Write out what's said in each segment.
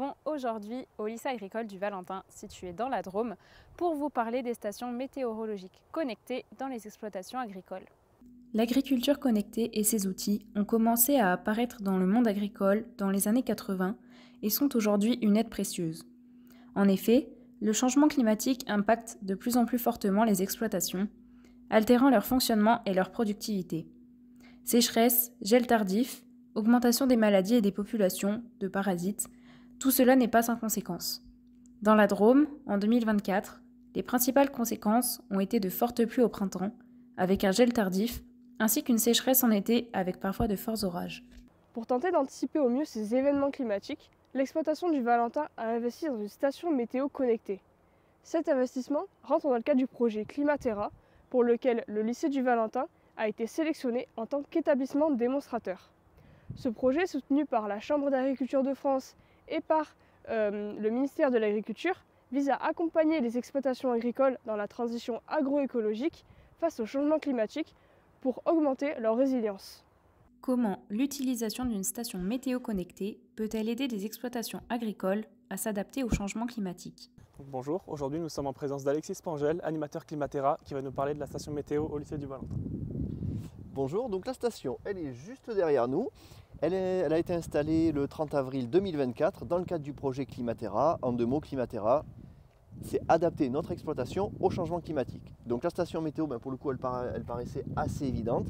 retrouvons aujourd'hui au lycée agricole du Valentin, situé dans la Drôme, pour vous parler des stations météorologiques connectées dans les exploitations agricoles. L'agriculture connectée et ses outils ont commencé à apparaître dans le monde agricole dans les années 80 et sont aujourd'hui une aide précieuse. En effet, le changement climatique impacte de plus en plus fortement les exploitations, altérant leur fonctionnement et leur productivité. Sécheresse, gel tardif, augmentation des maladies et des populations de parasites, tout cela n'est pas sans conséquences. Dans la Drôme, en 2024, les principales conséquences ont été de fortes pluies au printemps, avec un gel tardif, ainsi qu'une sécheresse en été avec parfois de forts orages. Pour tenter d'anticiper au mieux ces événements climatiques, l'exploitation du Valentin a investi dans une station météo connectée. Cet investissement rentre dans le cadre du projet Climatera, pour lequel le lycée du Valentin a été sélectionné en tant qu'établissement démonstrateur. Ce projet, soutenu par la Chambre d'agriculture de France et par le ministère de l'Agriculture, vise à accompagner les exploitations agricoles dans la transition agroécologique face au changement climatique pour augmenter leur résilience. Comment l'utilisation d'une station météo connectée peut-elle aider des exploitations agricoles à s'adapter au changement climatique ? Bonjour, aujourd'hui nous sommes en présence d'Alexis Pangel, animateur Climatera, qui va nous parler de la station météo au lycée du Valentin. Bonjour, donc la station, elle est juste derrière nous. Elle a été installée le 30 avril 2024 dans le cadre du projet Climatera. En deux mots, Climatera, c'est adapter notre exploitation au changement climatique. Donc la station météo, pour le coup, elle paraissait assez évidente.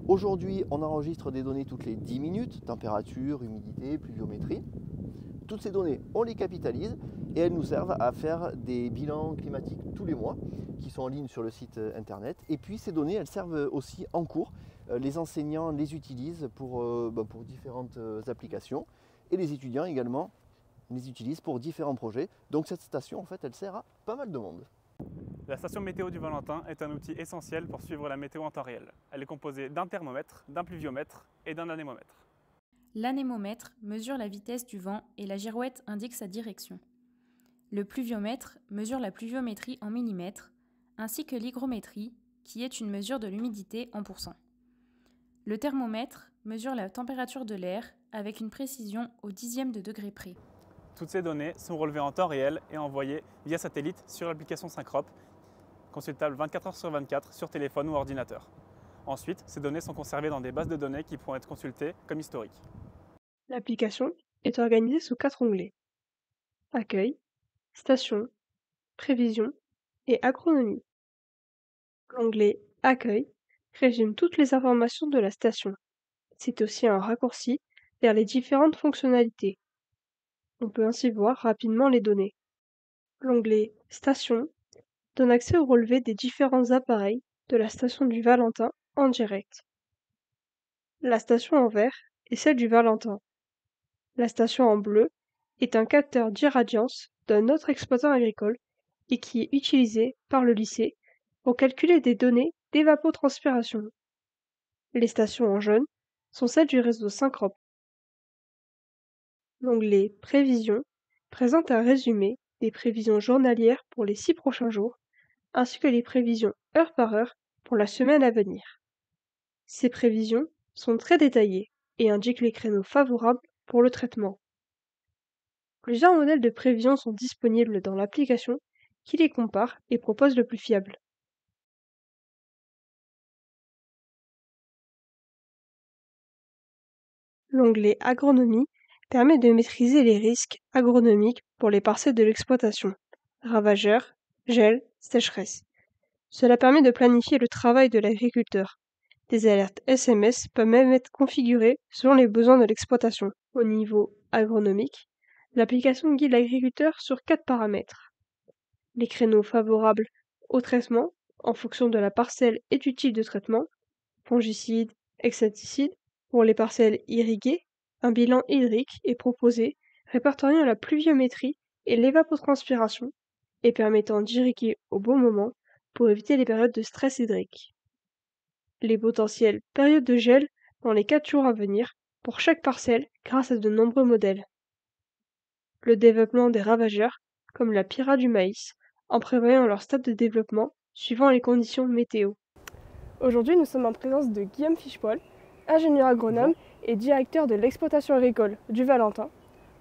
Aujourd'hui, on enregistre des données toutes les 10 minutes, température, humidité, pluviométrie. Toutes ces données, on les capitalise et elles nous servent à faire des bilans climatiques tous les mois qui sont en ligne sur le site internet. Et puis ces données, elles servent aussi en cours. Les enseignants les utilisent pour différentes applications et les étudiants également les utilisent pour différents projets. Donc cette station, en fait, elle sert à pas mal de monde. La station météo du Valentin est un outil essentiel pour suivre la météo en temps réel. Elle est composée d'un thermomètre, d'un pluviomètre et d'un anémomètre. L'anémomètre mesure la vitesse du vent et la girouette indique sa direction. Le pluviomètre mesure la pluviométrie en millimètres, ainsi que l'hygrométrie, qui est une mesure de l'humidité en pourcents. Le thermomètre mesure la température de l'air avec une précision au dixième de degré près. Toutes ces données sont relevées en temps réel et envoyées via satellite sur l'application Syncrop, consultable 24 heures sur 24 sur téléphone ou ordinateur. Ensuite, ces données sont conservées dans des bases de données qui pourront être consultées comme historiques. L'application est organisée sous 4 onglets: Accueil, Station, Prévision et Agronomie. L'onglet Accueil résume toutes les informations de la station. C'est aussi un raccourci vers les différentes fonctionnalités. On peut ainsi voir rapidement les données. L'onglet Station donne accès au relevé des différents appareils de la station du Valentin en direct. La station en vert est celle du Valentin. La station en bleu est un capteur d'irradiance d'un autre exploitant agricole et qui est utilisé par le lycée pour calculer des données d'évapotranspiration. Les stations en jaune sont celles du réseau Syncrop. L'onglet Prévision présente un résumé des prévisions journalières pour les 6 prochains jours, ainsi que les prévisions heure par heure pour la semaine à venir. Ces prévisions sont très détaillées et indiquent les créneaux favorables pour le traitement. Plusieurs modèles de prévision sont disponibles dans l'application qui les compare et propose le plus fiable. L'onglet Agronomie permet de maîtriser les risques agronomiques pour les parcelles de l'exploitation: ravageurs, gel, sécheresse. Cela permet de planifier le travail de l'agriculteur. Des alertes SMS peuvent même être configurées selon les besoins de l'exploitation. Au niveau agronomique, l'application guide l'agriculteur sur 4 paramètres: les créneaux favorables au traitement en fonction de la parcelle et du type de traitement, fongicides, insecticides. Pour les parcelles irriguées, un bilan hydrique est proposé répertoriant la pluviométrie et l'évapotranspiration et permettant d'irriguer au bon moment pour éviter les périodes de stress hydrique. Les potentielles périodes de gel dans les 4 jours à venir pour chaque parcelle grâce à de nombreux modèles. Le développement des ravageurs, comme la pyrrha du maïs, en prévoyant leur stade de développement suivant les conditions météo. Aujourd'hui, nous sommes en présence de Guillaume Fichepoil, ingénieur agronome et directeur de l'exploitation agricole du Valentin,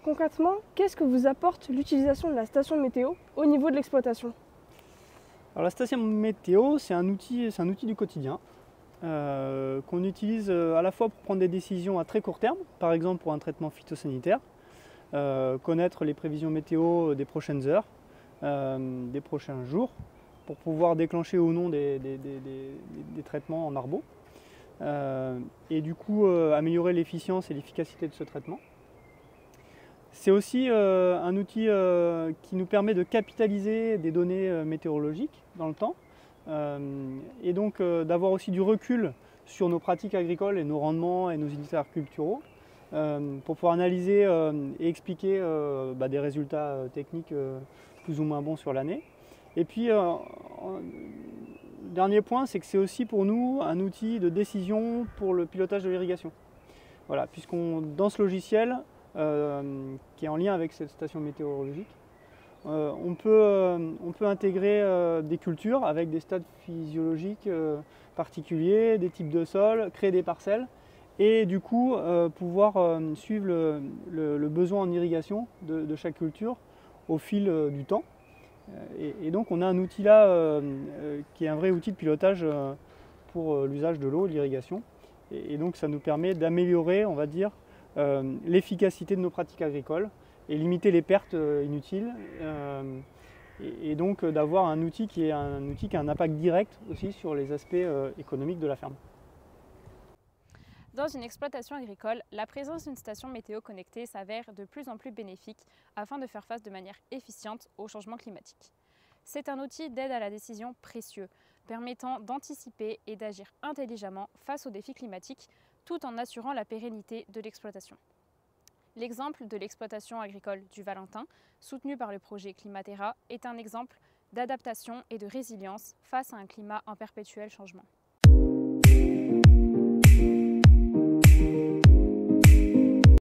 Concrètement, qu'est-ce que vous apporte l'utilisation de la station météo au niveau de l'exploitation? Alors la station météo, c'est un outil du quotidien qu'on utilise à la fois pour prendre des décisions à très court terme, par exemple pour un traitement phytosanitaire, connaître les prévisions météo des prochaines heures, des prochains jours, pour pouvoir déclencher ou non des traitements en arbo, et du coup améliorer l'efficience et l'efficacité de ce traitement. C'est aussi un outil qui nous permet de capitaliser des données météorologiques dans le temps, et donc d'avoir aussi du recul sur nos pratiques agricoles et nos rendements et nos indicateurs culturaux, pour pouvoir analyser et expliquer des résultats techniques plus ou moins bons sur l'année. Et puis, dernier point, c'est que c'est aussi pour nous un outil de décision pour le pilotage de l'irrigation. Voilà, dans ce logiciel, qui est en lien avec cette station météorologique, on peut intégrer des cultures avec des stades physiologiques particuliers, des types de sols, créer des parcelles et du coup pouvoir suivre le besoin en irrigation de chaque culture au fil du temps. Et donc on a un outil là qui est un vrai outil de pilotage pour l'usage de l'eau, l'irrigation. Et donc ça nous permet d'améliorer, on va dire, l'efficacité de nos pratiques agricoles et limiter les pertes inutiles, et donc d'avoir un outil qui a un impact direct aussi sur les aspects économiques de la ferme. Dans une exploitation agricole, la présence d'une station météo connectée s'avère de plus en plus bénéfique afin de faire face de manière efficiente au changement climatique. C'est un outil d'aide à la décision précieux, permettant d'anticiper et d'agir intelligemment face aux défis climatiques tout en assurant la pérennité de l'exploitation. L'exemple de l'exploitation agricole du Valentin, soutenu par le projet Climaterra, est un exemple d'adaptation et de résilience face à un climat en perpétuel changement.